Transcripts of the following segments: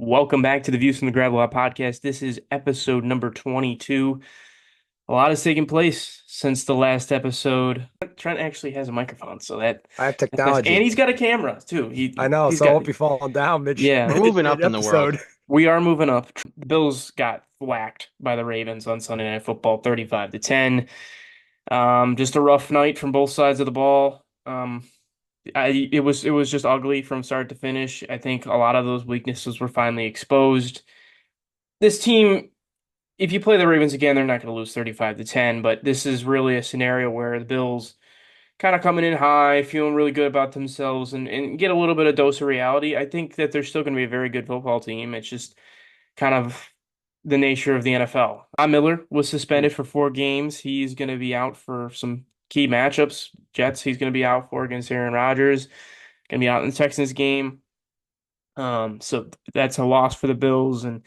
Welcome back to the Views from the Gravel Lot podcast. This is episode number 22. A lot has taken place since the last episode. Trent actually has a microphone, so I have that's nice. And technology. he's got a camera too. I know, He's so I got won't be falling down yeah. We're moving mid up in the world. episode. We are moving up. The Bills got whacked by the Ravens on Sunday Night Football, 35-10. Just a rough night from both sides of the ball. It was just ugly from start to finish. I think a lot of those weaknesses were finally exposed. This team, if you play the Ravens again, they're not going to lose 35-10, but this is really a scenario where the Bills kind of coming in high, feeling really good about themselves and get a little bit of dose of reality. I think that they're still going to be a very good football team. It's just kind of the nature of the NFL. Miller was suspended for 4 games. He's going to be out for some key matchups. Jets, he's going to be out for against Aaron Rodgers. Going to be out in the Texans game. So that's a loss for the Bills. And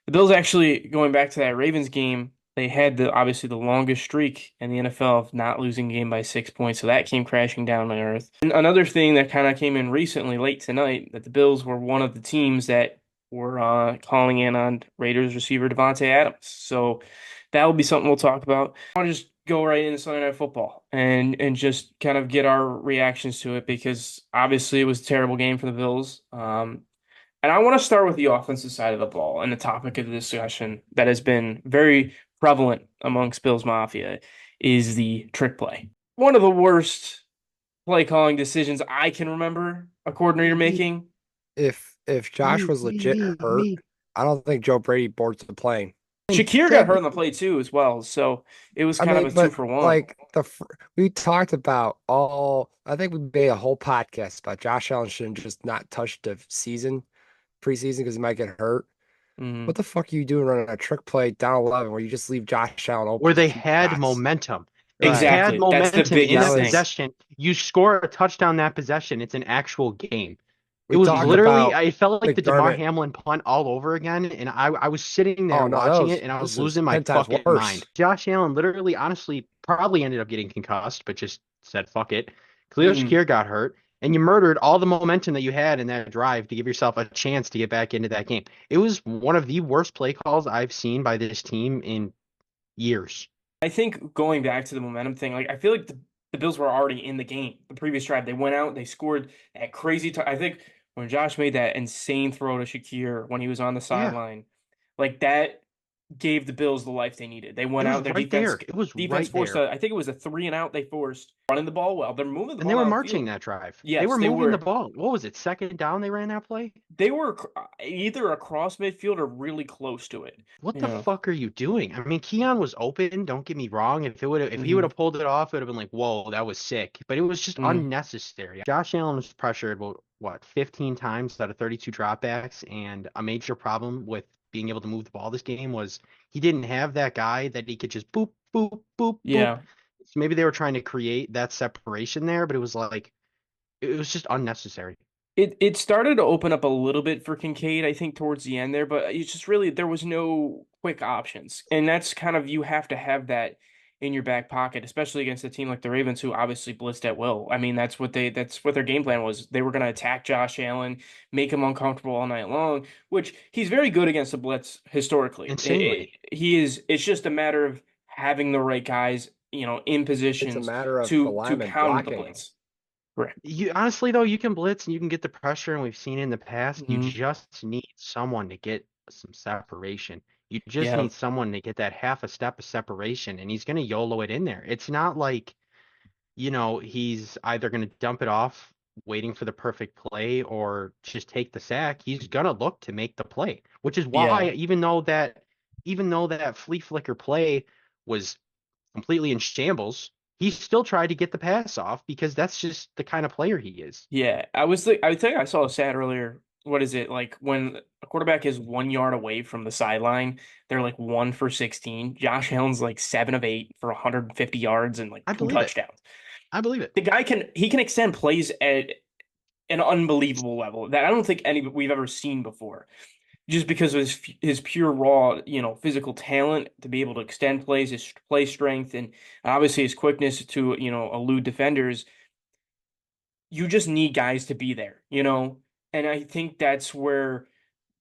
the Bills actually, going back to that Ravens game, they had obviously the longest streak in the NFL of not losing a game by 6 points. So that came crashing down to earth. And another thing that kind of came in recently, late tonight, that the Bills were one of the teams that were calling in on Raiders receiver Davante Adams. So that will be something we'll talk about. I want to just go right into Sunday Night Football and just kind of get our reactions to it because obviously it was a terrible game for the Bills. And I want to start with the offensive side of the ball and the topic of the discussion that has been very prevalent amongst Bills Mafia is the trick play. One of the worst play calling decisions I can remember a coordinator making. If Josh was legit hurt, I don't think Joe Brady boards the plane. Shakir got hurt on the play too as well, so it was I kind of mean, a two but for one. like we talked about all, I think we made a whole podcast about Josh Allen shouldn't just not touch the preseason because he might get hurt. Mhm. What the fuck are you doing running a trick play down 11 where you just leave Josh Allen Where open for they two had shots? momentum. They Right. had Exactly. That's the momentum in That biggest that thing. was possession. You score a touchdown that possession, it's an actual game. It we was talked literally, about I felt like the Damar McDermott. Hamlin punt all over again, and I was sitting there Oh no, watching it, and I was this is losing my 10 times fucking mind. worse. Josh Allen literally, honestly, probably ended up getting concussed, but just said fuck it. Khalil Mhm. Shakir got hurt, and you murdered all the momentum that you had in that drive to give yourself a chance to get back into that game. It was one of the worst play calls I've seen by this team in years. I think going back to the momentum thing, like I feel like the Bills were already in the game. The previous drive, they went out, they scored that crazy. I think when Josh made that insane throw to Shakir when he was on the Yeah, sideline, like that gave the Bills the life they needed. They it went was out, their right defense there. It was defense right forced there. I think it was a 3 and out they forced, running the ball well. They're moving the And they ball were marching downfield. that drive. They Yes, were they moving the were. ball. What was it? Second down they ran that play? They were either across midfield or really close to it. What You the know. fuck are you doing? I mean, Keon was open, don't get me wrong. If he would Hmm. have pulled it off, it would have been like, whoa, that was sick. But it was just Hmm. unnecessary. Josh Allen was pressured about what, 15 times out of 32 dropbacks, and a major problem with being able to move the ball this game was he didn't have that guy that he could just boop, boop, boop, boop. Yeah. So maybe they were trying to create that separation there, but it was like it was just unnecessary. It started to open up a little bit for Kincaid, I think, towards the end there, but it's just really there was no quick options. And that's kind of you have to have that in your back pocket, especially against a team like the Ravens, who obviously blitzed at will. I mean, that's what their game plan was. They were going to attack Josh Allen, make him uncomfortable all night long, which he's very good against the blitz historically. Insanely. He is. It's just a matter of having the right guys, in It's a positions matter of the to lineman counter the blocking. blitz. Correct. You honestly though, you can blitz and you can get the pressure, and we've seen in the past. You Mhm. just need someone to get some separation. You just Yeah. need someone to get that half a step of separation, and he's gonna YOLO it in there. It's not like, he's either gonna dump it off waiting for the perfect play or just take the sack. He's gonna look to make the play, which is Yeah. why even though that flea flicker play was completely in shambles, he still tried to get the pass off because that's just the kind of player he is. Yeah, I think I saw a stat earlier. What is it like when a quarterback is 1 yard away from the sideline, they're like 1 for 16. Josh Allen's like 7 of 8 for 150 yards and like I two believe it. touchdowns. I believe it. The guy can extend plays at an unbelievable level that I don't think any we've ever seen before. Just because of his pure raw, physical talent to be able to extend plays, his play strength, and obviously his quickness to elude defenders. You just need guys to be there. And I think that's where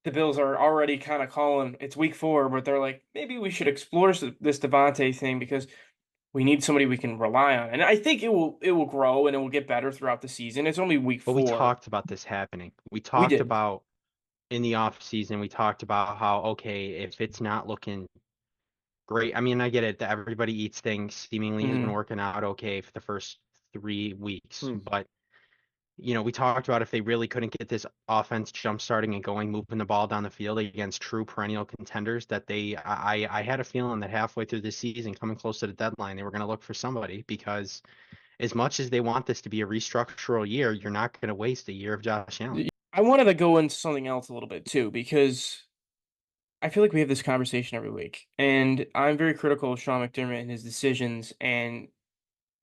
the Bills are already kind of calling it's week 4, but they're like, maybe we should explore this Davante thing because we need somebody we can rely on. And I think it will grow and it will get better throughout the season. It's only week But we 4. talked about this happening. We We talked did. about in the off season, we talked about how, okay, if it's not looking great, I mean, I get it that everybody eats things, seemingly has been Hmm. working out okay for the first 3 weeks, Hmm. but we talked about if they really couldn't get this offense jump starting and going, moving the ball down the field against true perennial contenders, that I had a feeling that halfway through this season, coming close to the deadline, they were going to look for somebody because as much as they want this to be a restructural year, you're not going to waste a year of Josh Allen. I wanted to go into something else a little bit too, because I feel like we have this conversation every week, and I'm very critical of Sean McDermott and his decisions. And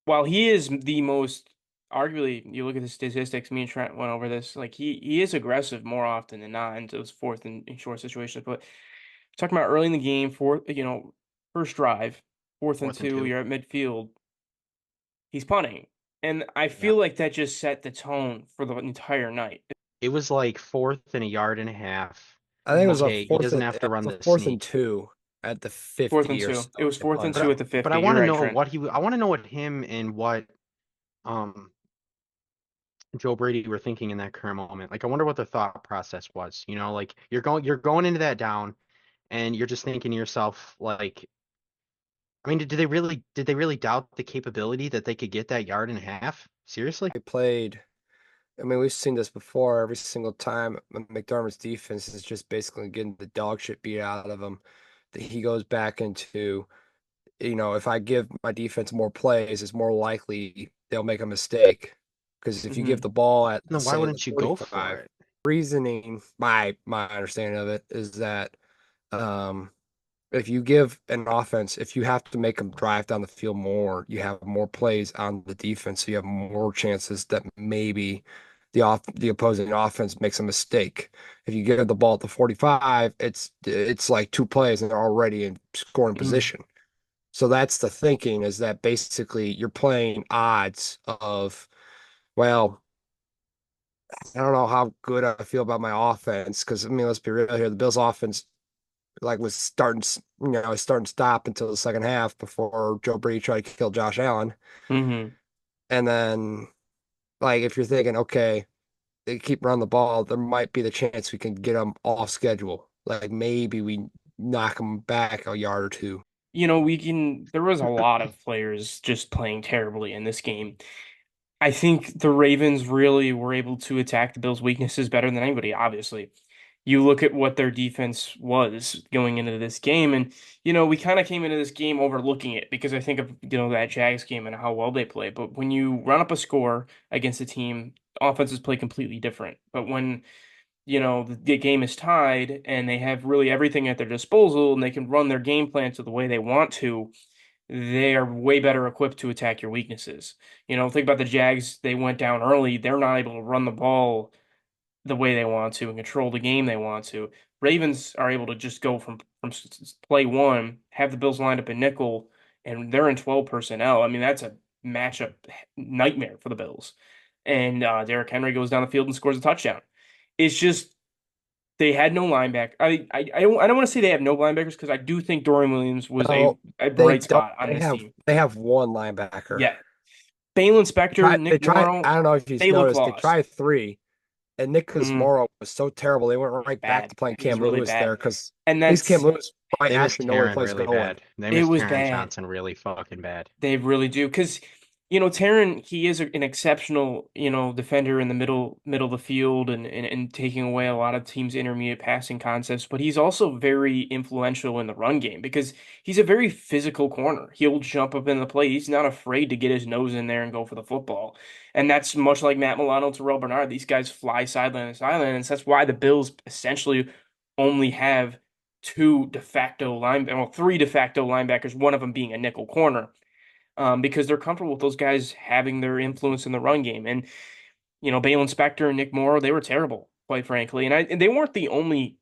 while he is the most, arguably, you look at the statistics, me and Trent went over this, like he is aggressive more often than not into those fourth and short situations. But talking about early in the game, first drive, fourth and Fourth and two, two. you're at midfield, he's punting. And I Yeah. feel like that just set the tone for the entire night. It was like fourth and a yard and a half. I think it was Mhm. a Okay, he fourth doesn't and have to it run was a the fourth and sneak. two at the Fourth and 50 or two. so. It was They fourth and punt. two at the But I 50. You're want to right, know Trent. I want to know what him and what um Joe Brady were thinking in that current moment. Like I wonder what their thought process was. Like you're going into that down and you're just thinking to yourself, like, I mean, did they really doubt the capability that they could get that yard and a half? Seriously? They played. I mean, we've seen this before. Every single time McDermott's defense is just basically getting the dog shit beat out of him. That he goes back into, if I give my defense more plays, it's more likely they'll make a mistake. Because if you give Hmm. the ball at, Then let's why say, the wouldn't you go for 45, it? reasoning, my understanding of it is that um, if you give an offense, if you have to make them drive down the field more, you have more plays on the defense, so you have more chances that maybe the opposing offense makes a mistake. If you give the ball at the 45, it's like 2 plays and they're already in scoring Hmm. position. So that's the thinking is that basically you're playing odds of, well, I don't know how good I feel about my offense because I mean, let's be real here. The Bills' offense like was starting to stop until the second half before Joe Brady tried to kill Josh Allen. Hmm. And then, like, if you're thinking, okay, they keep running the ball, there might be the chance we can get them off schedule. Like maybe we knock them back a yard or two. There was a lot of players just playing terribly in this game. I think the Ravens really were able to attack the Bills' weaknesses better than anybody, obviously. You look at what their defense was going into this game, and we kind of came into this game overlooking it because I think of that Jags game and how well they play. But when you run up a score against a team, offenses play completely different. But when the game is tied and they have really everything at their disposal and they can run their game plan to the way they want to, they are way better equipped to attack your weaknesses. Think about the Jags. They went down early. They're not able to run the ball the way they want to and control the game they want to. Ravens are able to just go from play one, have the Bills lined up in nickel, and they're in 12 personnel. I mean, that's a matchup nightmare for the Bills. And Derrick Henry goes down the field and scores a touchdown. It's just they had no linebacker. I don't want to say they have no linebackers because I do think Dorian Williams was a No, a they bright don't. spot on this team. They have one linebacker. Yeah, Balin Spector, They Nick try. Morrow, I don't know if you've they look noticed. They lost. tried three, and Nicholas Mm, Morrow was so terrible. They went he's right back bad. to playing He was Cam really Lewis there bad, because and at least Cam that's Lewis might They miss actually know where he Taryn plays really going. bad. They it miss was Taryn bad. Johnson really fucking bad. They really do because Taron, he is an exceptional defender in the middle of the field and taking away a lot of teams' intermediate passing concepts, but he's also very influential in the run game because he's a very physical corner. He'll jump up in the play. He's not afraid to get his nose in there and go for the football. And that's much like Matt Milano, Terrell Bernard. These guys fly sideline to sideline, and that's why the Bills essentially only have three de facto linebackers, one of them being a nickel corner, because they're comfortable with those guys having their influence in the run game. And Balin Spector and Nick Morrow, they were terrible, quite frankly. And they weren't the only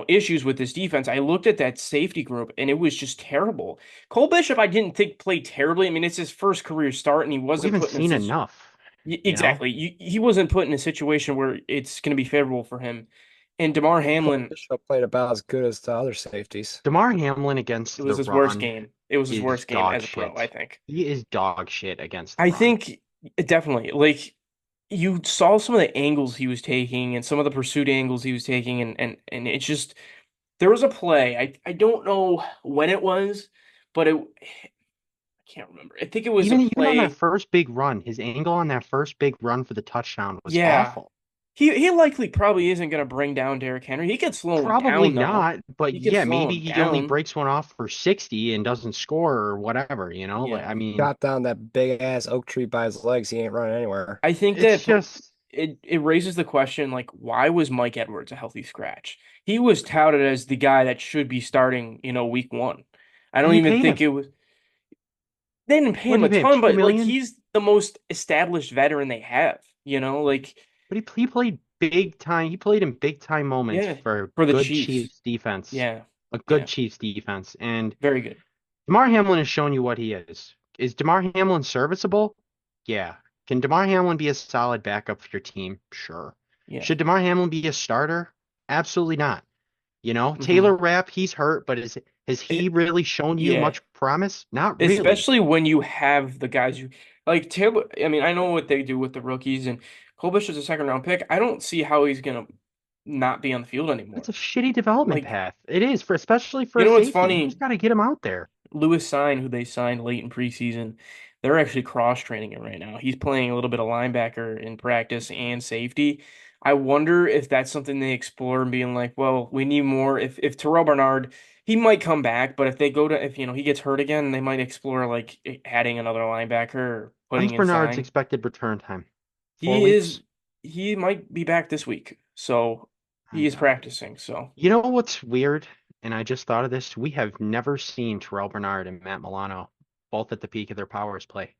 issues with this defense. I looked at that safety group and it was just terrible. Cole Bishop, I didn't think played terribly. I mean, it's his first career start, and he We wasn't haven't put in a seen enough, you know? exactly. He wasn't put in a situation where it's going to be favorable for him. And Damar Cole Hamlin, Bishop played about as good as the other safeties. DeMar Hamlin it against was the his worst run game. It was his is worst game dog as a pro, I shit. think. He is dog shit against the I run. think definitely like you saw some of the angles he was taking and some of the pursuit angles he was taking and it's just there was a play. I don't know when it was, but I can't remember. I think it was a Even on that play. first big run, his angle on that first big run for the touchdown was Yeah. awful. He likely probably isn't going to bring down Derrick Henry. He could slow him Probably down though. not, but He could yeah, slow maybe him he only down. breaks one off for 60 and doesn't score or whatever, Like, Yeah. I mean, Got down that big ass oak tree by his legs. He ain't running anywhere. I think it's that just it raises the question like why was Mike Edwards a healthy scratch? He was touted as the guy that should be starting, week one. I don't and you even paid think him. it was they didn't pay What him did a you pay him? ton, Two but like million? he's the most established veteran they have, like But he played big time. He played in big time moments yeah, for for the good Chiefs. Chiefs defense, Yeah. a good Yeah. Chiefs defense. And Very good. DeMar Hamlin has shown you what he is. Is DeMar Hamlin serviceable? Yeah. Can DeMar Hamlin be a solid backup for your team? Sure. Yeah. Should DeMar Hamlin be a starter? Absolutely not. hmm Taylor Rapp, he's hurt, but has he really shown you Yeah. much promise? Not really. Especially when you have the guys you like Taylor. I mean, I know what they do with the rookies and Kolbish is a second round pick. I don't see how he's gonna not be on the field It's anymore. a shitty development Like, path. It is for especially for you a know what's safety. You funny? just got to get him out there. Lewis Sign, who they signed late in preseason, they're actually cross training him right now. He's playing a little bit of linebacker in practice and safety. I wonder if that's something they explore and being like, well, we need more. If Terrell Bernard, he might come back, but if they go to if he gets hurt again, they might explore like adding another linebacker or When's putting in Bernard's Sign. expected return time? Four He is weeks? he might be back this week, so he My is God. practicing. So You know what's weird? And I just thought of this. We have never seen Terrell Bernard and Matt Milano both at the peak of their powers play.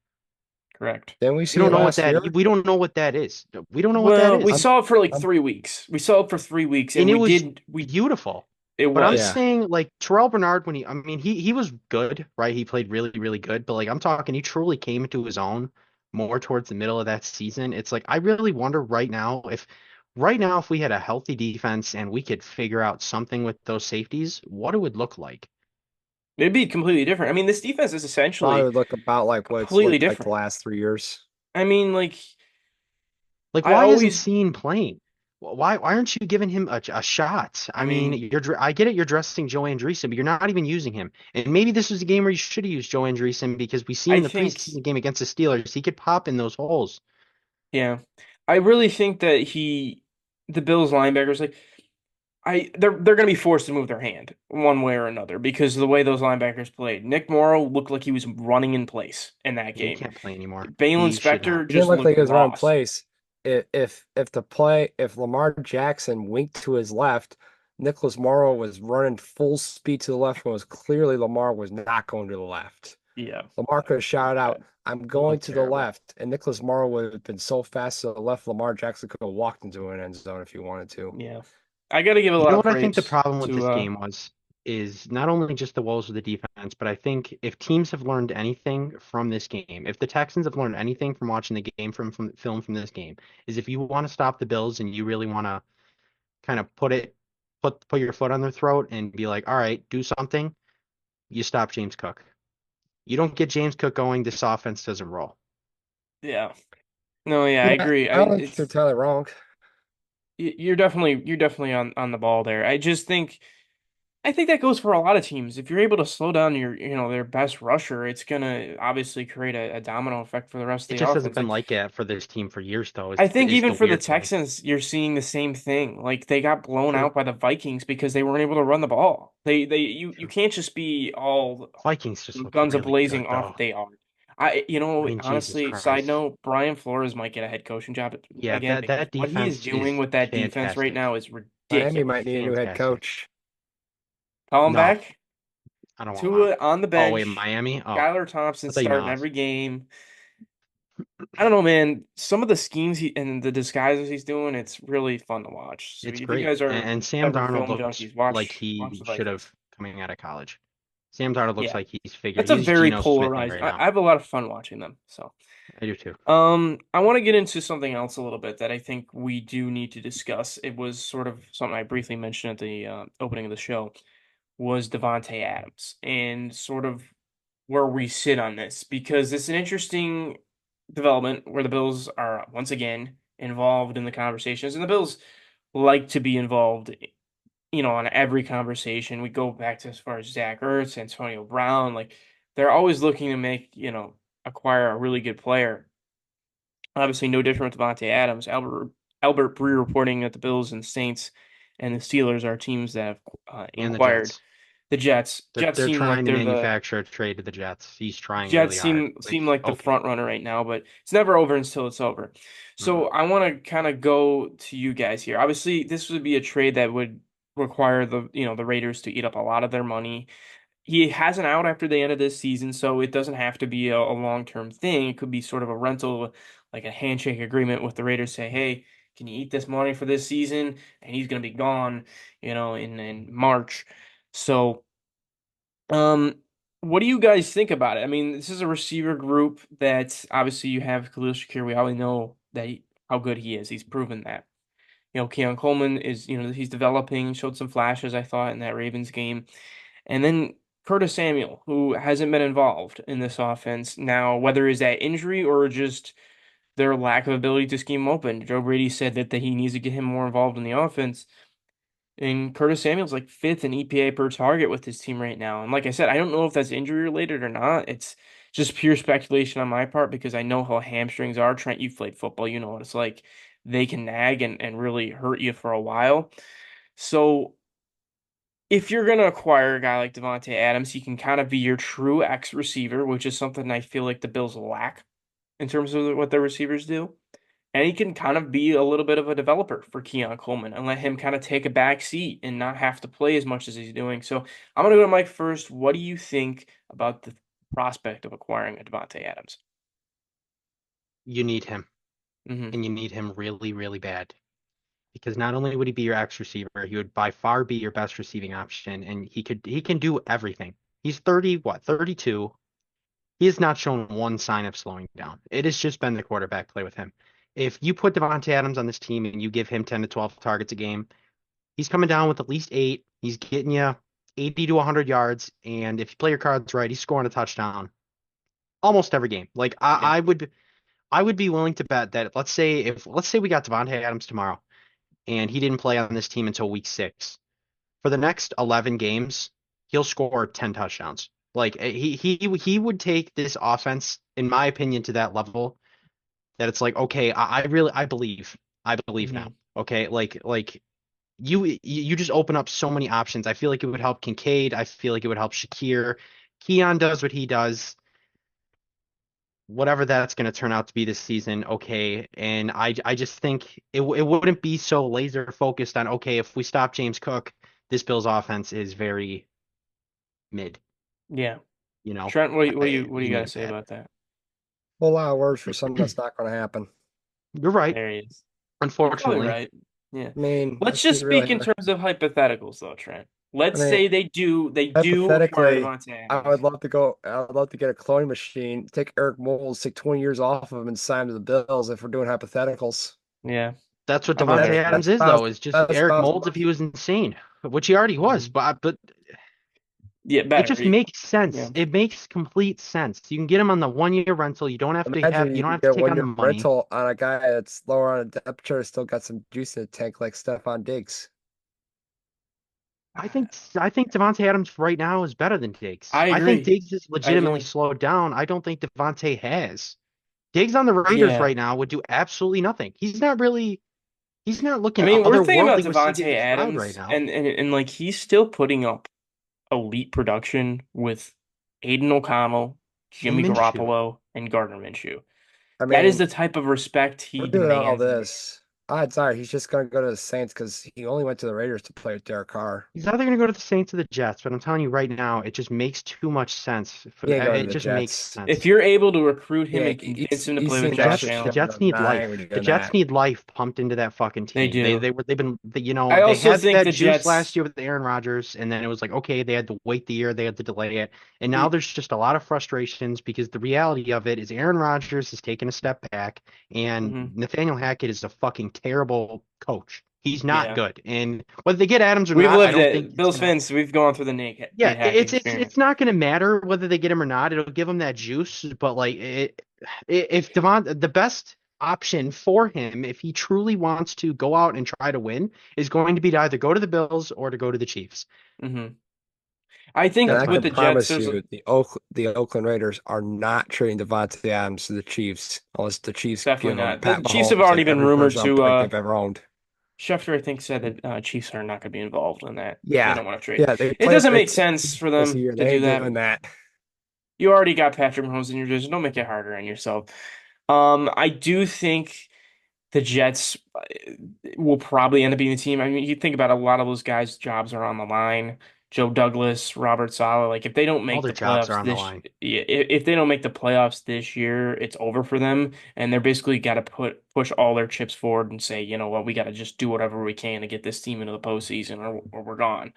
correct. Didn't we We see don't it know what last that. year? We don't know what that is. We don't know what that Well, we is. I'm, saw it for like I'm 3 weeks. We saw it for 3 weeks, And and it we was did we beautiful. it But I'm yeah. was. saying like Terrell Bernard when I mean he was good, right? He played really, really good. But like I'm talking, he truly came into his own more towards the middle of that season. It's like I really wonder right now if we had a healthy defense and we could figure out something with those safeties, what it would look like. It'd be completely different. I mean, this defense is Probably essentially would look about like what it's completely looked like the different. last 3 years. I mean, like Like, I why isn't always, Scene playing? Why aren't you giving him a shot? I I mean, mean, I get it, you're dressing Joe Andreessen, but you're not even using him. And maybe this was a game where you should have used Joe Andreessen because we seen I in the think, preseason game against the Steelers, he could pop in those holes. yeah, I really think that the Bills linebackers, like they're gonna be forced to move their hand one way or another because of the way those linebackers played. Nick Morrow looked like he was running in place in that He game. can't play anymore. Balin He should not. Spector He didn't just look looked like he was running lost. place. If Lamar Jackson winked to his left, Nicholas Morrow was running full speed to the left when it was clearly Lamar was not going to the left. Yeah, Lamar could have looked shouted out, bad. I'm He going looked to the terrible. left. And Nicholas Morrow would have been so fast to the left, Lamar Jackson could have walked into an end zone if he wanted to. Yeah, I got to give a You lot know of what I think the praise problem with to this game was is not only just the woes of the defense, but I think if teams have learned anything from this game, if the Texans have learned anything from watching the game from film from this game, is if you want to stop the Bills and you really want to kind of put your foot on their throat and be like, all right, do something, you stop James Cook. You don't get James Cook going, this offense doesn't roll. yeah. No, yeah, I Yeah, agree. I don't think you're entirely wrong. You're definitely on the ball there. I think that goes for a lot of teams. If you're able to slow down their best rusher, it's gonna obviously create a domino effect for the rest It of the just hasn't offense. been Like like that for this team for years, though, I think is even the for the weird thing. Texans, you're seeing the same thing. Like they got blown True, out by the Vikings because they weren't able to run the ball. You true. can't just be all Vikings just looked guns a really good, blazing off though. they are. I mean, Jesus Honestly, side Christ. note, Brian Flores might get a head coaching job Yeah, again because that what he is defense doing is with that defense right fantastic. now is Miami ridiculous. might need a new head Fantastic. coach. Call him No, back. I don't want. Tua on the Oh wait, bench. Miami. Oh, Skylar Thompson I thought you starting meant us. every game. I don't know, man. Some of the schemes and the disguises he's doing, it's really fun to watch. So It's if you great, guys are and Sam ever Darnold film looks junkies, like watch he the should Vikings. have coming out of college. Sam Darnold looks Yeah, like he's figured. that's a He's very Geno Smithing polarized. right I now. have a lot of fun watching them. So, I do too. I want to get into something else a little bit that I think we do need to discuss. It was sort of something I briefly mentioned at the opening of the show, was Davante Adams and sort of where we sit on this because it's an interesting development where the Bills are once again involved in the conversations, and the Bills like to be involved, on every conversation. We go back to as far as Zach Ertz, Antonio Brown, like they're always looking to make, acquire a really good player. Obviously, no different with Davante Adams. Albert Breer reporting that the Bills and Saints and the Steelers are teams that have And the inquired. Jets. The Jets. Jets They're seem like trying to they're the manufacture a trade to the Jets. He's trying Jets really hard, seem which like the okay. front runner right now, but it's never over until it's over. Mhm. So I want to kind of go to you guys here. Obviously, this would be a trade that would require the Raiders to eat up a lot of their money. He has an out after the end of this season, so it doesn't have to be a long-term thing. It could be sort of a rental, like a handshake agreement with the Raiders. Say, hey, can you eat this money for this season? And he's going to be gone, in March. So. Um, what do you guys think about it? I mean, this is a receiver group that obviously you have Khalil Shakir. We already know how good he is. He's proven that. Keon Coleman is, he's developing, showed some flashes, I thought, in that Ravens game. And then Curtis Samuel, who hasn't been involved in this offense. Now, whether is that injury or just their lack of ability to scheme open, Joe Brady said that he needs to get him more involved in the offense. And Curtis Samuel's like fifth in EPA per target with his team right now. And like I said, I don't know if that's injury related or not. It's just pure speculation on my part because I know how hamstrings are. Trent, you've played football, you know what it's like. They can nag and really hurt you for a while. So if you're going to acquire a guy like Davante Adams, he can kind of be your true X receiver, which is something I feel like the Bills lack in terms of what their receivers do. And he can kind of be a little bit of a developer for Keon Coleman and let him kind of take a back seat and not have to play as much as he's doing. So I'm going to go to Mike first. What do you think about the prospect of acquiring a Davante Adams? You need him, Hmm. and you need him really, really bad. Because not only would he be your X receiver, he would by far be your best receiving option, and he can do everything. He's 30, what, 32. He has not shown one sign of slowing down. It has just been the quarterback play with him. If you put Davante Adams on this team and you give him 10 to 12 targets a game, he's coming down with at least eight. He's getting you 80 to 100 yards, and if you play your cards right, he's scoring a touchdown almost every game. Like Yeah. I would be willing to bet that let's say we got Davante Adams tomorrow and he didn't play on this team until week 6. For the next 11 games, he'll score 10 touchdowns. Like he would take this offense, in my opinion, to that level that it's like, okay, I believe now. Hmm. Okay, like you just open up so many options. I feel like it would help Kincaid. I feel like it would help Shakir. Keon does what he does. Whatever that's going to turn out to be this season, okay. And I just think it wouldn't be so laser focused on, okay, if we stop James Cook, this Bills offense is very mid, Yeah. you know. Trent, what do You you got need to him say bad. about that? Whole lot of words for something that's not going to happen. You're right, There he is. You're probably unfortunately. right. Yeah. I mean, Let's let's be just real speak in here. terms of hypotheticals though, Trent. I Let's mean, say they do acquire hypothetically, Davante I would Adams. love to go. I would love to get a cloning machine, take Eric Moulds, take 20 years off of him, and sign him to the Bills if we're doing hypotheticals. Yeah. That's what I'm with Davante that Adams too. is, though, is just That's Eric about as Molds if much. he was insane, which he already was. Mhm. But Yeah, it better. just makes Yeah. sense. It makes complete sense. You can get him on the 1 year rental. Imagine You you don't can have to get take one on the year money. rental on a guy that's lower on a depth chart, still got some juice in the tank, like Stephon Diggs. I think Davante Adams right now is better than Diggs. I I think agree. Diggs is I legitimately do. slowed down. I don't think Davante has. Diggs on the Raiders Yeah. right now would do absolutely nothing. He's not I looking mean, we're thinking about otherworldly with CJ Devontae Stroud right Adams, now. and like he's still putting up elite production with Aiden O'Connell, And Jimmy Minshew. Garoppolo, and Gardner Minshew. I That is mean, the type of respect we're he doing all demands in the game. this. odds are he's just going to go to the Saints because he only went to the Raiders to play with Derek Carr. He's either going to go to the Saints or the Jets, but I'm telling you right now, it just makes too much sense. He ain't going to It the just makes Jets. If sense. you're able to recruit him Yeah, and convince him to he's play with seen The that Josh Jets, shit the show. Allen, Jets need Nah, I ain't life. really The doing Jets that. need life pumped into that fucking they team. do. I They also had think that the juice last Jets. year with Aaron Rodgers, and then it was like, okay, they had to wait the year, they had to delay it, and now The, there's just a lot of frustrations because the reality of it is Aaron Rodgers has taken a step back, and mhm, Nathaniel Hackett is a fucking terrible coach. He's not yeah, good, and whether they get Adams or we've not, I lived don't think it. it's Bills gonna. fans, we've gone through the Yeah, Nate Hackett experience. it's not going to matter whether they get him or not. It'll give him that juice, but if Devon, the best option for him, if he truly wants to go out and try to win, is going to be to either go to the Bills or to go to the Chiefs. hmm I And think I That's my can with the Jets, promise there's you, the Oakland Raiders are not trading Davante Adams to the Chiefs unless the Chiefs definitely give him not. The Pat Chiefs have Mahomes already and been every rumored first round to. pick they've ever owned. Schefter, I think, said that Chiefs are not going to be involved in that. They Yeah, don't want to trade. yeah, they It played doesn't their make team sense for this them year. to They do ain't that. doing that. You already got Patrick Mahomes in your division. Don't make it harder on yourself. I do think the Jets will probably end up being the team. I mean, you think about a lot of those guys' jobs are on the line. Joe Douglas, Robert Saleh. Like, if they don't all make their the jobs are playoffs on the line. yeah, if they don't make the playoffs this year, it's over for them. And they're basically got to push all their chips forward and say, you know what, we got to just do whatever we can to get this team into the postseason, or we're gone.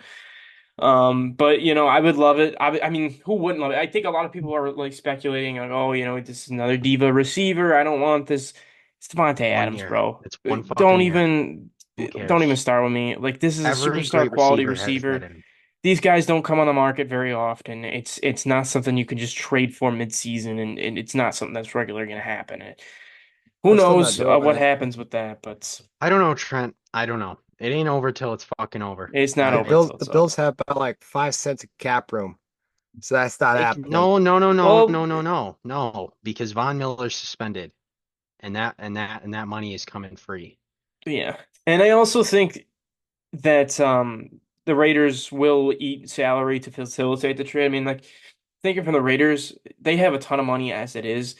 But I would love it. I mean, who wouldn't love it? I think a lot of people are like speculating, like, oh, this is another diva receiver. I don't want this. It's Davante One Adams, year. bro. It's one Don't fucking year. even, Who don't even cares? start with me. Like, this is a Every superstar great quality receiver has that receiver. in him. These guys don't come on the market very often. It's not something you can just trade for mid-season, and it's not something that's regularly going to happen. Who I'm still not knows doing what it. happens with that? But I don't know, Trent. I don't know. It ain't over till it's fucking over. it's not The I, over Bills, until the it's over. Bills have about like 5 cents of cap room, so that's not happening. no, no, no, no, Well, no, no, no, no, because Von Miller's suspended, and that money is coming free. yeah, and I also think that the Raiders will eat salary to facilitate the trade. I mean, like thinking from the Raiders, they have a ton of money as it is.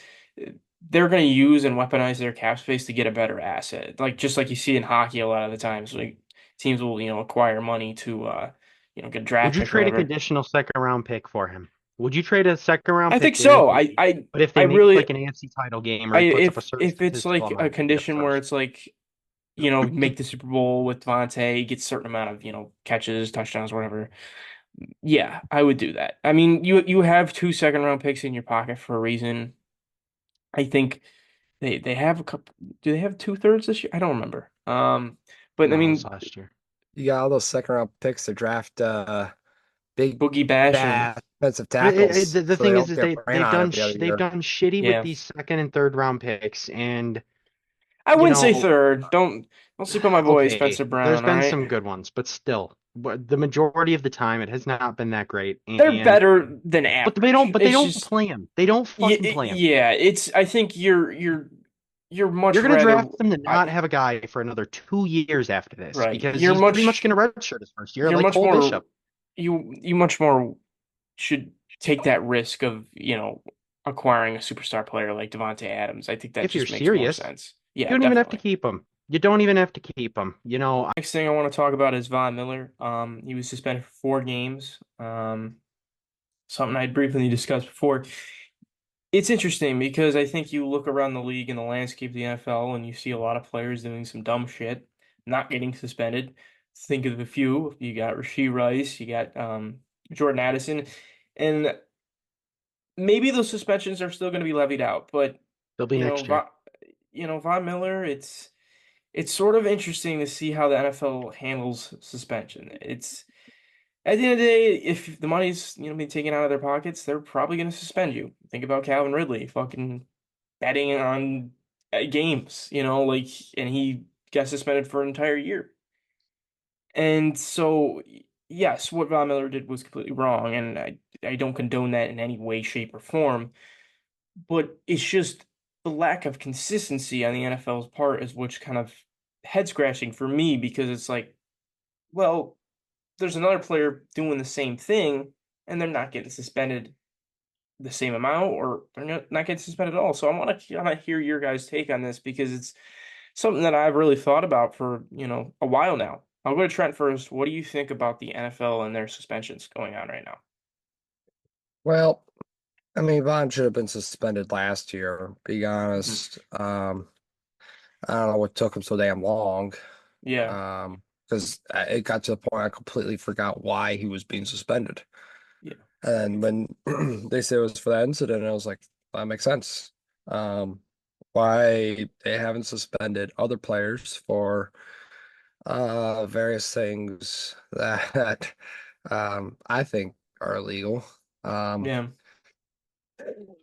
They're going to use and weaponize their cap space to get a better asset. Like just like you see in hockey a lot of the times, like teams will, acquire money to get a Would draft you pick or trade a whatever. conditional second round pick for him? Would you trade a second round I think pick so. guaranteed? But if I they make really like an AFC title game or I he puts up a certain if it's statistical like a amount, give me the condition where first. it's like make the Super Bowl with Davante, get a certain amount of, catches, touchdowns, whatever. Yeah, I would do that. I mean, you have two second round picks in your pocket for a reason. I think they have a couple. Do they have two-thirds this year? I don't remember. But I No, it was mean, last year. You got all those second round picks to draft big Boogie Bash and bad defensive But tackles, the so they thing don't is get ran on every other they've year. done shitty with yeah, these second and third round picks, and I you wouldn't say know, third. Don't sleep on my boy okay, Spencer there's Brown. All been right, some good ones, but still, the majority of the time it has not been that great, they're and better than average. they It's don't just play him. They don't yeah, fucking play him. yeah. It's I think you're You're much gonna rather draft them to I not have a guy for another 2 years after this right. because he's pretty much gonna redshirt his first year, You're like much Cole more Bishop. you much more should take that risk of, acquiring a superstar player like Davante Adams. I think that If you're just makes more serious, sense. you Yeah, don't even have to definitely. keep him. You don't even have to keep him. Next thing I want to talk about is Von Miller. He was suspended for 4 games. Something I briefly discussed before. It's interesting because I think you look around the league and the landscape of the NFL and you see a lot of players doing some dumb shit, not getting suspended. Think of a few. You got Rasheed Rice, you got Jordan Addison, and maybe those suspensions are still going to be levied out. But They'll be you know, next year. Von, Von Miller, it's sort of interesting to see how the NFL handles suspension. It's at the end of the day, if the money's being taken out of their pockets, they're probably going to suspend you. Think about Calvin Ridley, fucking betting on games, like, and he got suspended for an entire year. And so, yes, what Von Miller did was completely wrong, and I don't condone that in any way, shape, or form. But it's just the lack of consistency on the NFL's part is which kind of head scratching for me because it's like, well, there's another player doing the same thing and they're not getting suspended the same amount or they're not getting suspended at all. So I want to hear your guys' take on this because it's something that I've really thought about for, a while now. I'll go to Trent first. What do you think about the NFL and their suspensions going on right now? Well, I mean, Vaughn should have been suspended last year, be Mhm. honest. I don't know what took him so damn long. Yeah, Because it got to the point I completely forgot why he was being suspended. yeah. And when they said it was for that incident, I was like, that makes sense. Um, why they haven't suspended other players for various things that I think are illegal. Um, Yeah,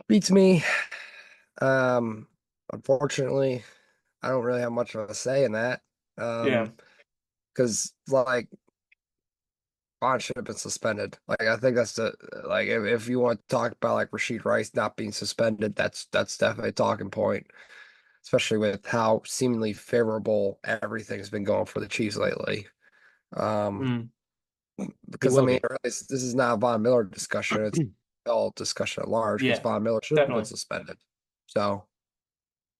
beats me. Um, Unfortunately, I don't really have much of a say in that. yeah. Because like Bond should have been suspended. Like I think that's the like if you want to talk about like Rashid Rice not being suspended, that's definitely a talking point, especially with how seemingly favorable everything's been going for the Chiefs lately. Um, Mm, He because I will mean, be. this is not a Von Miller discussion; it's all discussion at large. Because yeah, Von Miller should have been definitely. suspended. So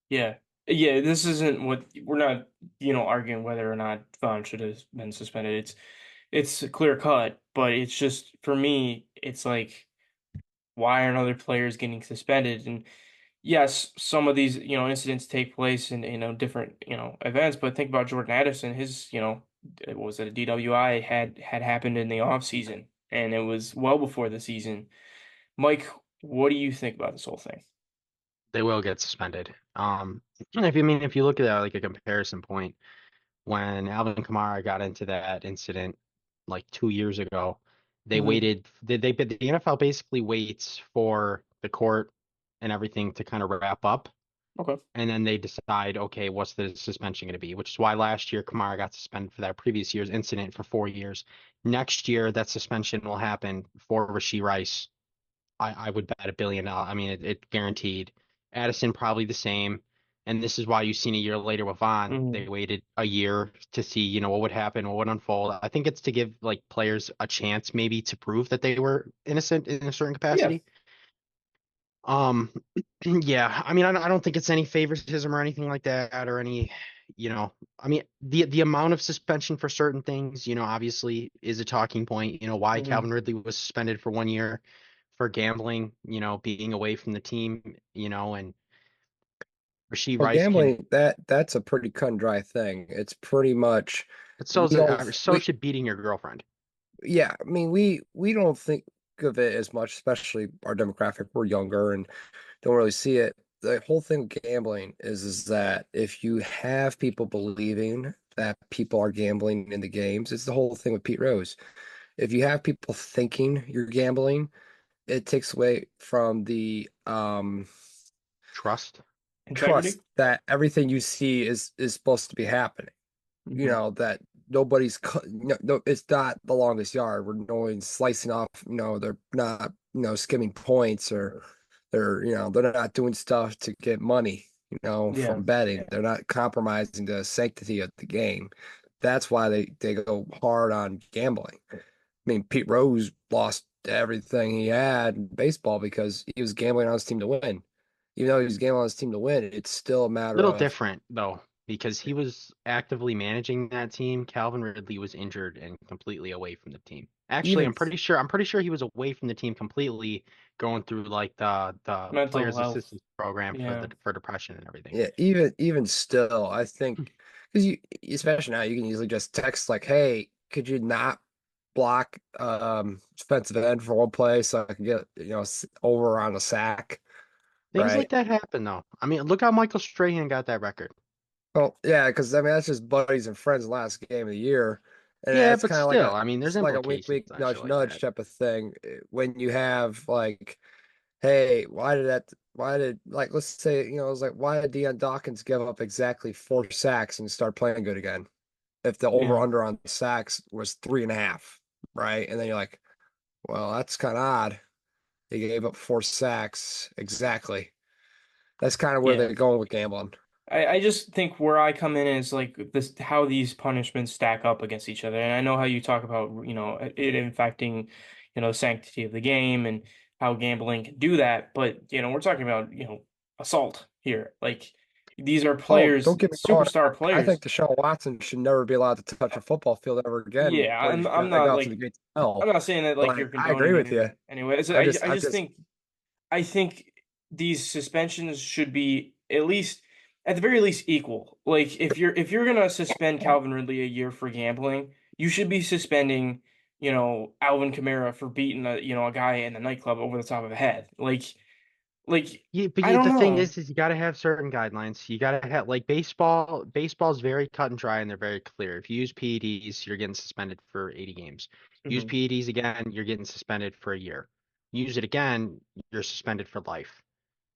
Yeah. Yeah, this isn't what we're not, arguing whether or not Vaughn should have been suspended. It's clear cut, but it's just for me, it's like why aren't other players getting suspended? And yes, some of these, incidents take place in, different, events, but think about Jordan Addison, his, it was a DWI had happened in the off season and it was well before the season. Mike, what do you think about this whole thing? They will get suspended. If you look at that like a comparison point, when Alvin Kamara got into that incident like 2 years ago, they Hmm. waited. The NFL basically waits for the court and everything to kind of wrap up, Okay. and then they decide, okay, what's the suspension going to be? Which is why last year Kamara got suspended for that previous year's incident for 4 years. Next year, that suspension will happen for Rashee Rice. I would bet $1 billion. I mean, it guaranteed. Addison probably the same. And this is why you've seen a year later with Vaughn. Hmm. They waited a year to see, what would happen, what would unfold. I think it's to give like players a chance maybe to prove that they were innocent in a certain Yeah. capacity. Um, yeah, I don't think it's any favoritism or anything like that or any, the amount of suspension for certain things, obviously is a talking point. Why Hmm. Calvin Ridley was suspended for 1 year for gambling, being away from the team, and Rasheed well, Rice can, gambling that's a pretty cut and dry thing. It's pretty much but we don't so we should beating your girlfriend. yeah, I mean we don't think of it as much, especially our demographic. We're younger and don't really see it. The whole thing with gambling is that if you have people believing that people are gambling in the games, it's the whole thing with Pete Rose. If you have people thinking you're gambling, it takes away from the Trust. trust Integrity. that everything you see is supposed to be happening. You Hmm. know, that nobody's no, no, it's not the longest yard where no one's slicing off, they're not, skimming points or they're not doing stuff to get money, Yeah. from betting. They're not compromising the sanctity of the game. That's why they go hard on gambling. I mean, Pete Rose lost everything he had in baseball because he was gambling on his team to win. Even though he was gambling on his team to win, it's still a matter Little of different though, because he was actively managing that team. Calvin Ridley was injured and completely away from the team. Actually, even I'm pretty sure he was away from the team completely, going through like the Mental players health. assistance program for Yeah. the for depression and everything. Yeah, even still, I think because you, especially now, you can easily just text like, "Hey, could you not block defensive end for one play so I can get over on a sack?" Things like Right? that happen though. I mean, look how Michael Strahan got that record. Well, yeah, because I mean that's just buddies and friends last game of the year, and Yeah, it's but kind of like still, a I mean, there's it's like a wink implications wink on shit nudge like nudge that. type of thing when you have like, hey, why did like let's say it was like why did Deion Dawkins give up exactly 4 sacks and start playing good again? If the over Yeah. under on sacks was 3.5, right? And then you're like, well, that's kind of odd. He gave up 4 sacks exactly. That's kind of where Yeah. they're going with gambling. I just think where I come in is like this how these punishments stack up against each other. And I know how you talk about, it affecting, the sanctity of the game and how gambling can do that. But, we're talking about, assault here. Like These are Oh, players, don't get me wrong. superstar I think players. Deshaun Watson should never be allowed to touch a football field ever again Yeah, before he's dragged out to the gates of I'm hell. not saying that like But you're I agree condoning with you. anything anyway. I I just just, think these suspensions should be at least at the very least equal. Like if you're gonna suspend Calvin Ridley a year for gambling, you should be suspending, Alvin Kamara for beating a guy in the nightclub over the top of the head. Like Yeah, but I don't the thing know. is you got to have certain guidelines. You got to have like baseball. Baseball's very cut and dry, and they're very clear. If you use PEDs, you're getting suspended for 80 games. Use Mhm. PEDs again, you're getting suspended for a year. Use it again, you're suspended for life.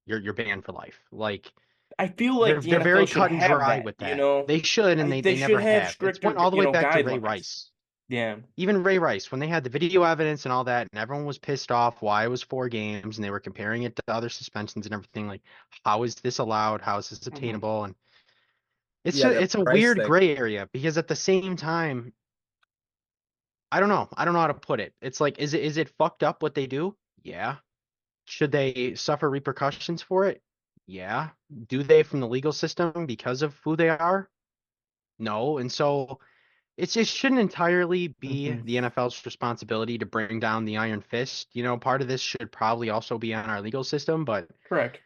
You're banned for life. Like I feel like the they're NFL very should cut and have dry that, with that. They should, and They they should never have have. It's went stricter, all the way back to Ray guidelines. Rice. Yeah. Even Ray Rice, when they had the video evidence and all that, and everyone was pissed off why it was 4 games, and they were comparing it to other suspensions and everything, like, how is this allowed? How is this Mhm. attainable? And it's yeah, just the it's a price weird thing. gray area because at the same time, I don't know. I don't know how to put it. It's like, is it fucked up what they do? Yeah. Should they suffer repercussions for it? Yeah. Do they from the legal system because of who they are? No. And so it shouldn't entirely be Mhm. the NFL's responsibility to bring down the iron fist. Part of this should probably also be on our legal system, but Correct.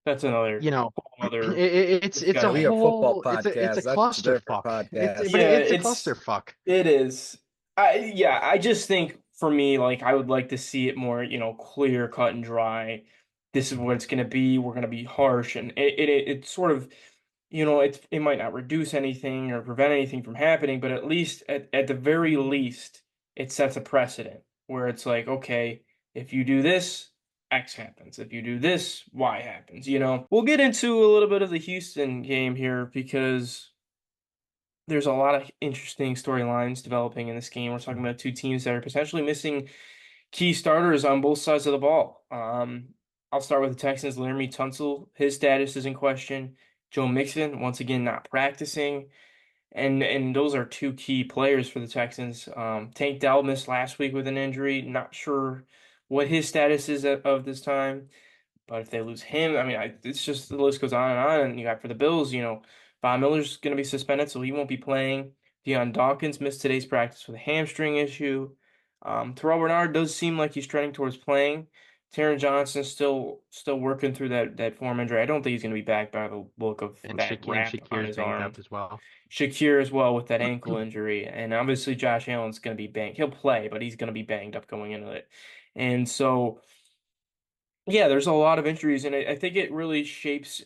That's another you know, whole other it's a We discussion. a football whole it's a podcast. That's a different clusterfuck. But podcast. Yeah, it's a clusterfuck. it is. I just think for me, like I would like to see it more, clear, cut and dry. This is what it's gonna be. We're gonna be harsh, and it sort of, it might not reduce anything or prevent anything from happening, but at least at the very least, it sets a precedent where it's like, okay, if you do this, X happens. If you do this, Y happens. We'll get into a little bit of the Houston game here because there's a lot of interesting storylines developing in this game. We're talking about two teams that are potentially missing key starters on both sides of the ball. I'll start with the Texans. Laramie Tunsil, his status is in question. Joe Mixon, once again, not practicing. And those are two key players for the Texans. Tank Dell missed last week with an injury. Not sure what his status is of this time. But if they lose him, I mean, it's just the list goes on and on. And you got for the Bills, Von Miller's going to be suspended, so he won't be playing. Deion Dawkins missed today's practice with a hamstring issue. Terrell Bernard does seem like he's trending towards playing. Taron Johnson's still working through that form injury. I don't think he's going to be back by the look of And that wrap on Shakir's his banged arm. up as well. Shakir as well with that ankle injury, and obviously Josh Allen's going to be banged. He'll play, but he's going to be banged up going into it. And so. Yeah, there's a lot of injuries, and I think it really shapes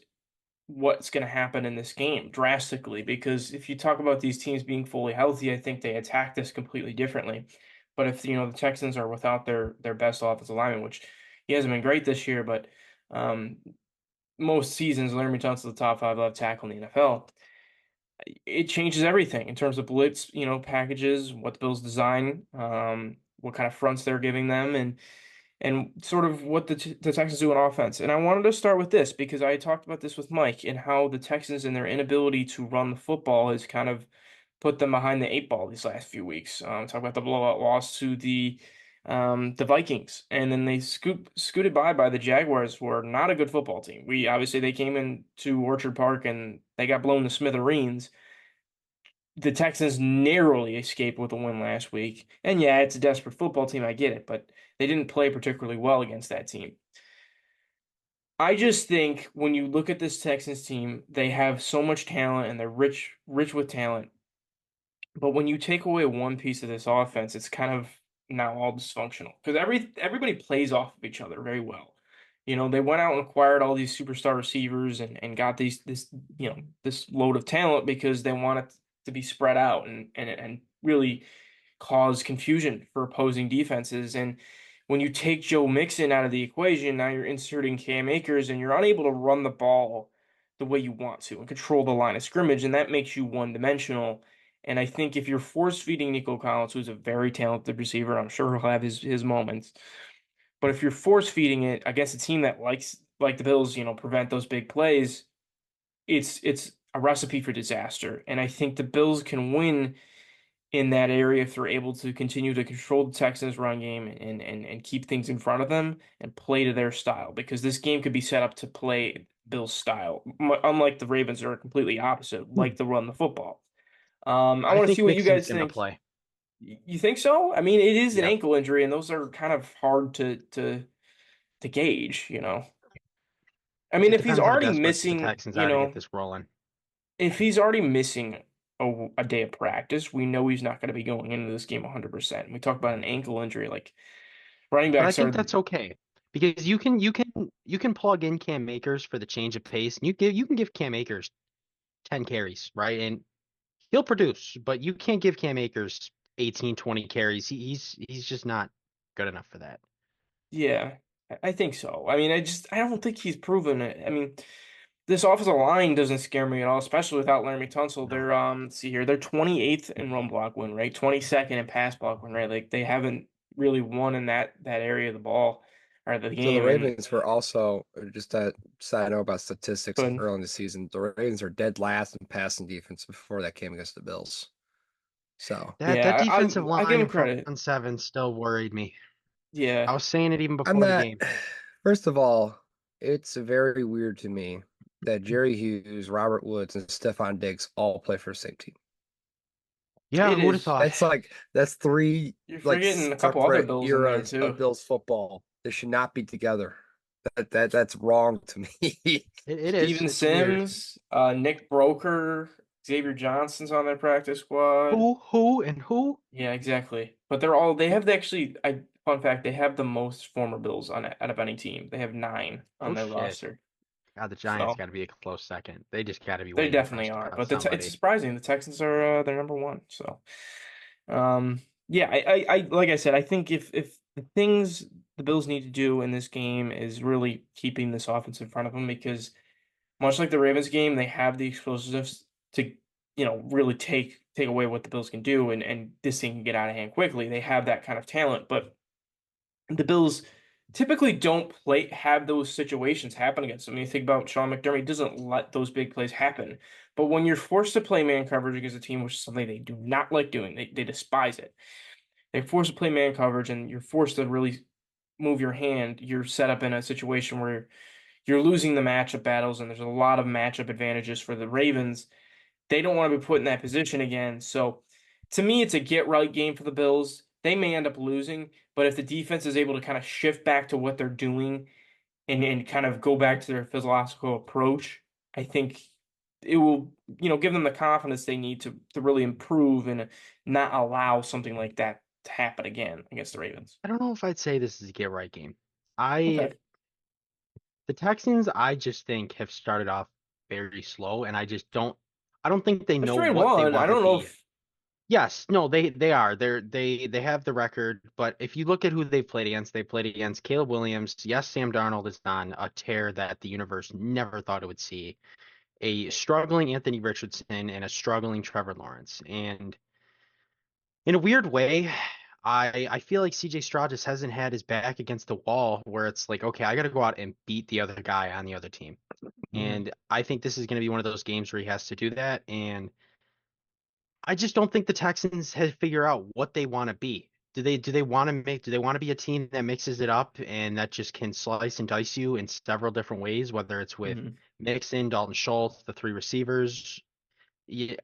what's going to happen in this game drastically. Because if you talk about these teams being fully healthy, I think they attack this completely differently. But if the Texans are without their best offensive lineman, which he hasn't been great this year, but um, most seasons, Laremy Tunsil's the top five left tackle in the NFL. It changes everything in terms of blitz, packages, what the Bills design, what kind of fronts they're giving them, and sort of what the Texans do on offense. And I wanted to start with this because I talked about this with Mike and how the Texans and their inability to run the football has kind of put them behind the eight ball these last few weeks. Talk about the blowout loss to the Vikings, and then they scooted by the Jaguars, who are not a good football team. They came into Orchard Park and they got blown to smithereens. The Texans narrowly escaped with a win last week. And yeah, it's a desperate football team, I get it, but they didn't play particularly well against that team. I just think when you look at this Texans team, they have so much talent and they're rich with talent. But when you take away one piece of this offense, it's kind of now all dysfunctional because everybody plays off of each other very well. They went out and acquired all these superstar receivers and got this load of talent because they want it to be spread out and really cause confusion for opposing defenses. And when you take Joe Mixon out of the equation, now you're inserting Cam Akers and you're unable to run the ball the way you want to and control the line of scrimmage, and that makes you one-dimensional. And I think if you're force feeding Nico Collins, who's a very talented receiver, I'm sure he'll have his moments. But if you're force feeding it against a team that likes like the Bills, prevent those big plays, it's a recipe for disaster. And I think the Bills can win in that area if they're able to continue to control the Texans' run game and keep things in front of them and play to their style. Because this game could be set up to play Bill's style, unlike the Ravens are completely opposite, like to run the football. I I want to see think what you Mixon's guys gonna think. play. You think so? I mean, it is an Yep. ankle injury, and those are kind of hard to gauge, you know. I mean, Just if he's depends how already desperate the missing, Texans you are to get know, this rolling. if he's already missing a day of practice, we know he's not going to be going into this game 100%. We talk about an ankle injury, like running But I backs think are, that's okay because you can plug in Cam Akers for the change of pace, and you can give Cam Akers 10 carries, right? And he'll produce, but you can't give Cam Akers 18, 20 carries. He's just not good enough for that. yeah, I think so. I mean, I don't think he's proven it. I mean, this offensive line doesn't scare me at all, especially without Larry Tunsil. No. They're let's see here, they're 28th in run block win rate, 22nd in pass block win rate. Like they haven't really won in that area of the ball or the So the game, and Ravens were also just a side note about statistics but early in the season. The Ravens are dead last in passing defense before that game against the Bills. So That yeah, defensive I give line him in front credit. 7 still worried me. I Yeah, was saying it even I'm before the not. game. First of all, it's very weird to me that Jerry Hughes, Robert Woods, and Stephon Diggs all play for the same team. Yeah, it who would have is. thought? That's three You're like forgetting a couple other separate Bills in there eras of too. Bills football. They should not be together. That's wrong to me. It is. Steven It's weird. Sims, Nick Broker, Xavier Johnson's on their practice squad. Who, and who? Yeah, exactly. But they have actually, fun fact, they have the most former Bills on out of any team. They have 9 on Oh their shit. roster. God, the Giants So got to be a close second. They just got to be they waiting for us definitely to are. cut But it's somebody. surprising. The Texans are they're number one. So yeah, I like I said, I think if the things the Bills need to do in this game is really keeping this offense in front of them because much like the Ravens game, they have the explosives to, really take away what the Bills can do, and this thing can get out of hand quickly. They have that kind of talent, but the Bills typically don't have those situations happen against them. You think about Sean McDermott, he doesn't let those big plays happen. But when you're forced to play man coverage against a team, which is something they do not like doing, they despise it. They're forced to play man coverage, and you're forced to really move your hand. You're set up in a situation where you're losing the matchup battles, and there's a lot of matchup advantages for the Ravens. They don't want to be put in that position again. So to me, it's a get right game for the Bills. They may end up losing, but if the defense is able to kind of shift back to what they're doing and kind of go back to their philosophical approach, I think it will, give them the confidence they need to really improve and not allow something like that to happen again against the Ravens. I don't know if I'd say this is a get right game. I Okay. The Texans, I just think have started off very slow, and I don't think they They're know 3-1. I want to don't know be. if Yes, no, they are. They have the record, but if you look at who they've played against Caleb Williams. Yes, Sam Darnold is on a tear that the universe never thought it would see. A struggling Anthony Richardson and a struggling Trevor Lawrence. And in a weird way, I feel like CJ Stroud just hasn't had his back against the wall where it's like, okay, I got to go out and beat the other guy on the other team. Mhm. And I think this is going to be one of those games where he has to do that. And I just don't think the Texans have figured out what they want to be. Do they want to be a team that mixes it up and that just can slice and dice you in several different ways, whether it's with Mhm. Mixon, Dalton Schultz, the three receivers? Yeah,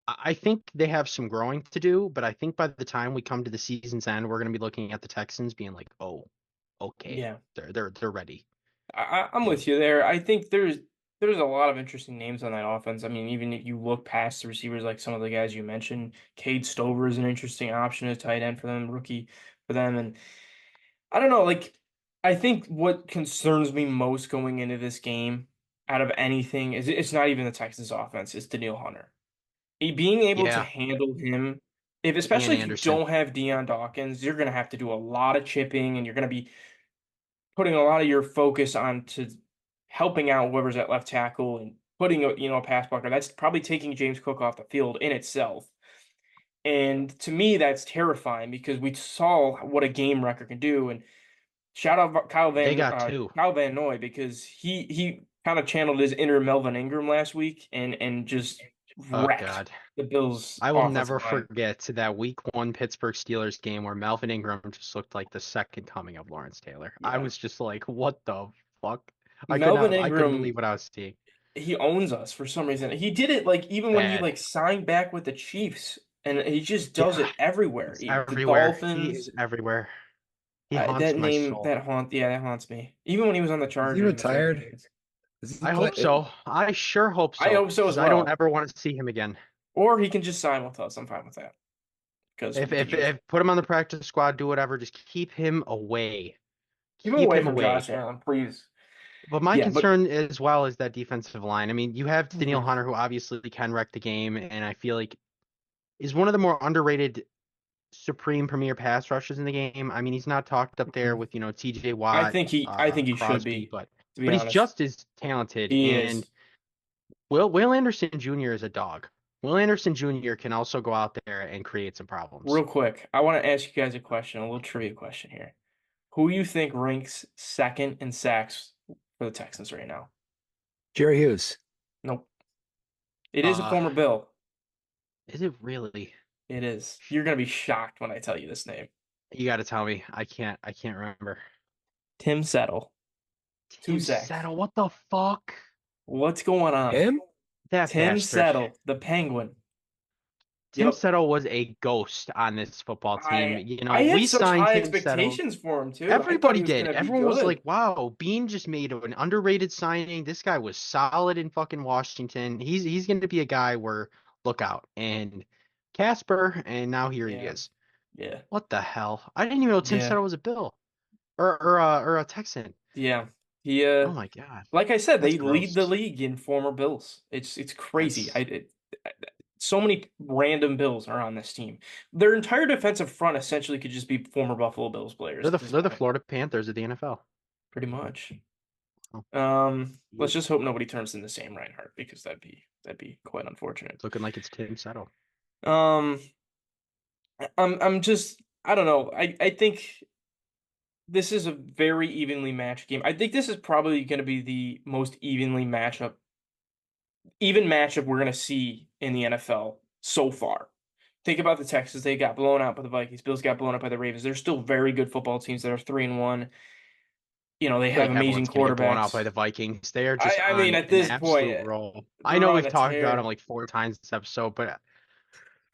I think they have some growing to do, but I think by the time we come to the season's end, we're going to be looking at the Texans being like, "Oh, okay, Yeah. they're ready." I'm with you there. I think there's a lot of interesting names on that offense. I mean, even if you look past the receivers, like some of the guys you mentioned, Cade Stover is an interesting option as tight end for them, rookie for them. And I don't know, like I think what concerns me most going into this game out of anything is it's not even the Texans offense, it's Daniil Hunter. Being able to Yeah, handle him, if and especially if you Anderson. don't have Deion Dawkins, you're gonna have to do a lot of chipping and you're gonna be putting a lot of your focus on to helping out whoever's at left tackle and putting a pass blocker. That's probably taking James Cook off the field in itself. And to me, that's terrifying because we saw what a game record can do. And shout out They got two. Kyle Van Noy because he kind of channeled his inner Melvin Ingram last week and just Oh wrecked God. the Bills' I will offensive never line. forget that week 1 Pittsburgh Steelers game where Melvin Ingram just looked like the second coming of Lawrence Taylor. I Yeah. was just like, what the fuck? Melvin I couldn't Ingram, believe what I was seeing. he owns us for some reason. He did it like even when he Bad. like signed back with the Chiefs, and he just does Yeah, it everywhere. he's The everywhere. He is Dolphins, everywhere. He haunts that my name, soul. that haunt, yeah, that haunts me. Even when he was on the Is he Chargers in certain retired? games. Is he I play? hope so. I sure hope I so, hope so as because I don't well. ever want to see him again. Or he can just sign with us. I'm fine with that because we could use him. If put him on the practice squad, do whatever, just keep him away. Keep him Keep away him from away. Josh Allen, please. But my Yeah, but concern as well is that defensive line. I mean, you have Danielle mhm, Hunter, who obviously can wreck the game, and I feel like is one of the more underrated supreme premier pass rushers in the game. I mean, he's not talked up there mhm. with, TJ Watt, I think he should Crosby, be, but to be he's honest. just as talented. He And is. Will Anderson Jr. is a dog. Will Anderson Jr. can also go out there and create some problems. Real quick, I want to ask you guys a question, a little trivia question here. Who you think ranks second in sacks for the Texans right now? Jerry Hughes. Nope. It is a Uh, former Bill. is it really? It is. You're gonna be shocked when I tell you this name. You got to tell me. I can't remember. Tim Settle. Two Tim sacks. Settle, what the fuck? What's going on? Him? That Tim bastard. Settle, the Penguin. Tim Yep. Settle was a ghost on this football team. I had We such signed high Tim Settle. expectations for him too. I thought Everybody he was did. gonna be Everyone was like, good. wow, Bean just made an underrated signing. This guy was solid in fucking Washington. He's going to be a guy where look out. And Casper, and now here he Yeah. is. Yeah. What the hell? I didn't even know Tim Yeah. Settle was a Bill or a Texan. Yeah. He Oh my God. like I said, That's they lead the gross. league in former Bills. It's crazy. That's So many random Bills are on this team. Their entire defensive front essentially could just be former Buffalo Bills players at this they're the point, Florida Panthers of the NFL. pretty much. Oh, Let's just hope nobody turns into Sam Reinhart because that'd be quite unfortunate. looking like it's Tim Settle. Um, I'm just I don't know. I think this is a very evenly matched game. I think this is probably going to be the most even matchup we're going to see in the NFL so far. Think about the Texans. They got blown out by the Vikings. Bills got blown out by the Ravens. They're still very good football teams that are 3-1. They I feel have like amazing everyone's going to get blown out by quarterbacks. the Vikings. They are just I mean, on at an this point, absolute roll. I they're know on we've a talked about them tear. like 4 times this episode, but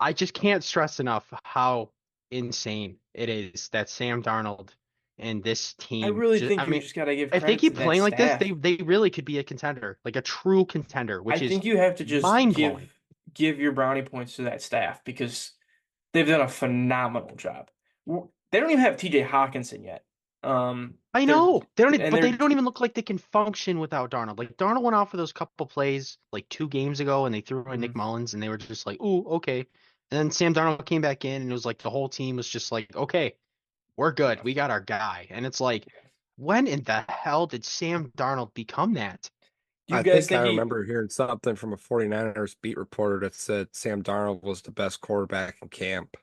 I just can't stress enough how insane it is that Sam Darnold and this I team really just, think I you mean, just got to give if they credit to keep that playing like this, staff. they really could be a contender, like a true contender, I which is think you have to just mind-blowing. give your brownie points to that staff because they've done a phenomenal job. They don't even have TJ Hawkinson yet. I They're know they don't, and but they they're don't even look like they can function without Darnold. Like Darnold went out for those couple plays like 2 games ago, and they threw in Nick mhm, Mullins, and they were just like, "Ooh, okay." And then Sam Darnold came back in, and it was like the whole team was just like, "Okay, we're good. yeah. We got our guy." And it's like, when in the hell did Sam Darnold become that? Do you I guys think I think remember hearing something from a 49ers beat reporter that said Sam Darnold was the best quarterback in camp.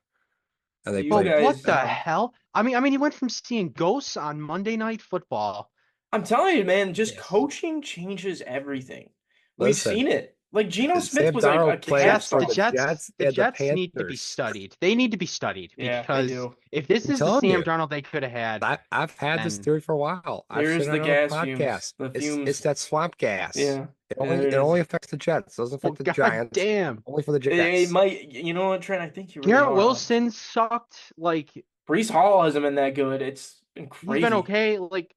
And do they you But played what guys the hell? He went from seeing ghosts on Monday Night Football I'm telling you, man, just this. coaching changes everything. We've listen, seen it. Like Geno Smith Sam was a Darnold The played cap Jets, for the the star. Jets, Jets the and the Jets need to be Panthers. studied. They need to be studied Yeah, they because do. if this I'm is the telling Sam you, Darnold they could have had, I've had this then theory for a while. I've There's said it the on a gas fumes, podcast. the It's fumes. that swamp gas. Yeah, there it It only is. affects the Jets. It doesn't well, affect the god Giants. damn, Only for the It Jets. might, you know what, Trent? I think you really Garrett are on. Wilson sucked. Like Brees Hall hasn't been that good. It's been he's been crazy. okay. Like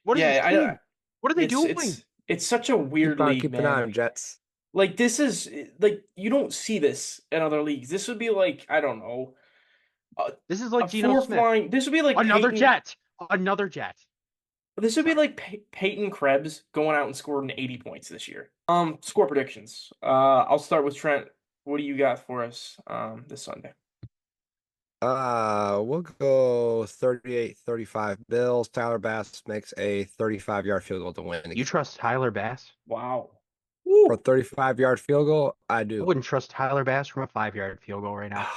what is this Yeah, team? What are they it's doing? it's it's such a weird Keep on league, keeping on, man. Jets. Like this is like you don't see this in other leagues. This would be like I don't know a, This is a like Geno fourth Smith, line. This would be like another Peyton. Jet, another Jet. This would be Sorry. like Peyton Krebs going out and scoring 80 points this year. Score predictions. I'll start with Trent. What do you got for us this Sunday? We'll go 38-35 Bills. Tyler Bass makes a 35-yard field goal to win You again. trust Tyler Bass? Wow. For a Woo. 35-yard field goal, I I do. wouldn't trust Tyler Bass from a 5-yard field goal right now.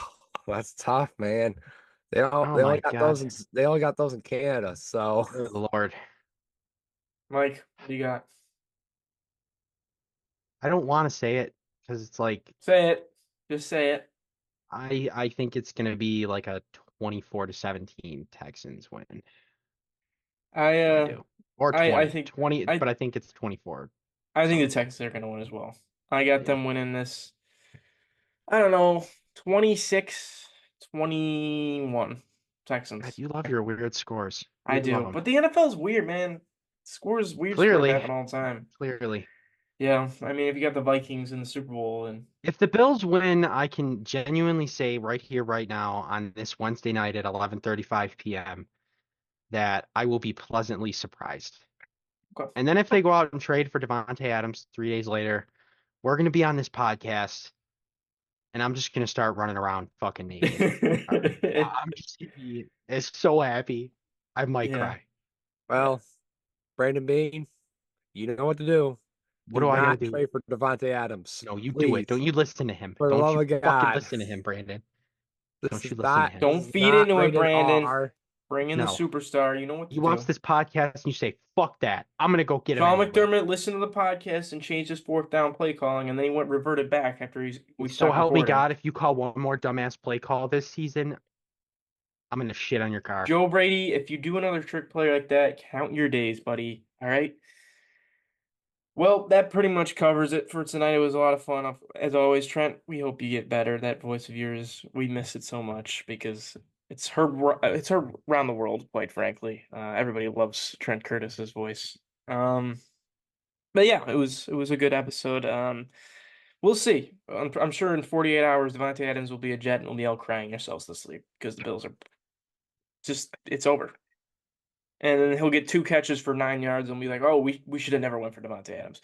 That's tough, man. Oh my God. They only got those in Canada, so Good Lord. Mike, what do you got? I don't want to say it, because it's like Say it. Just say it. I think it's gonna be like a 24-17 Texans win. I I uh do. Or I 20. think 20, I but I think it's 24 I think the something. Texans are gonna win as well. I got Yeah. them winning this. I don't know, 26-21 God, Texans. you love your weird scores. I You love do. them. But the NFL is weird, man. Weird scores Clearly, happen all the time. clearly. Yeah, I mean, if you got the Vikings in the Super Bowl and If the Bills win, I can genuinely say right here, right now, on this Wednesday night at 11:35 p.m., that I will be pleasantly surprised. okay. And then if they go out and trade for Davante Adams 3 days later, we're going to be on this podcast, and I'm just going to start running around fucking naked. All right. I'm just going to be so happy. I might Yeah. cry. Well, Brandon Bean, you know what to do. What Do do I got to not do? trade for Davante Adams. No, you do it. Don't Please. you listen to him. For the Don't love you of fucking God. listen to him, Brandon. This Don't is you listen to not him. this Don't is feed not into it, rated Brandon. R. Bring in the No. superstar. You know what You to watch do. this podcast and you say, fuck that. I'm going to go get him Sean anyway. McDermott listened to the podcast and changed his fourth down play calling, and then he went reverted back after we So stopped help me recording. God, if you call one more dumbass play call this season, I'm going to shit on your car. Joe Brady, if you do another trick play like that, count your days, buddy. All right. Well, that pretty much covers it for tonight. It was a lot of fun. As always, Trent, we hope you get better. That voice of yours, we miss it so much because it's heard around the world, quite frankly. Everybody loves Trent Curtis's voice. Um, but yeah, it was a good episode. We'll see. I'm sure in 48 hours, Davante Adams will be a Jet and we'll be all crying ourselves to sleep because the Bills are just it's over. And then he'll get two catches for 9 yards and be like, "Oh, we should have never went for Davante Adams."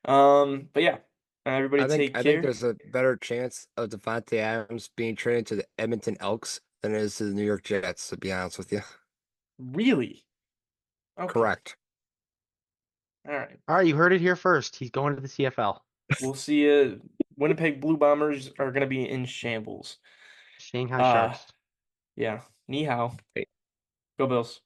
But yeah, everybody I think take I think care. there's a better chance of Davante Adams being traded to the Edmonton Elks than it is to the New York Jets, to be honest with you. Really? Okay. Correct. All right. All right, you heard it here first. He's going to the CFL. We'll see you. Winnipeg Blue Bombers are gonna be in shambles. Shanghai Uh, Sharks. yeah. Ni hao. Go Bills.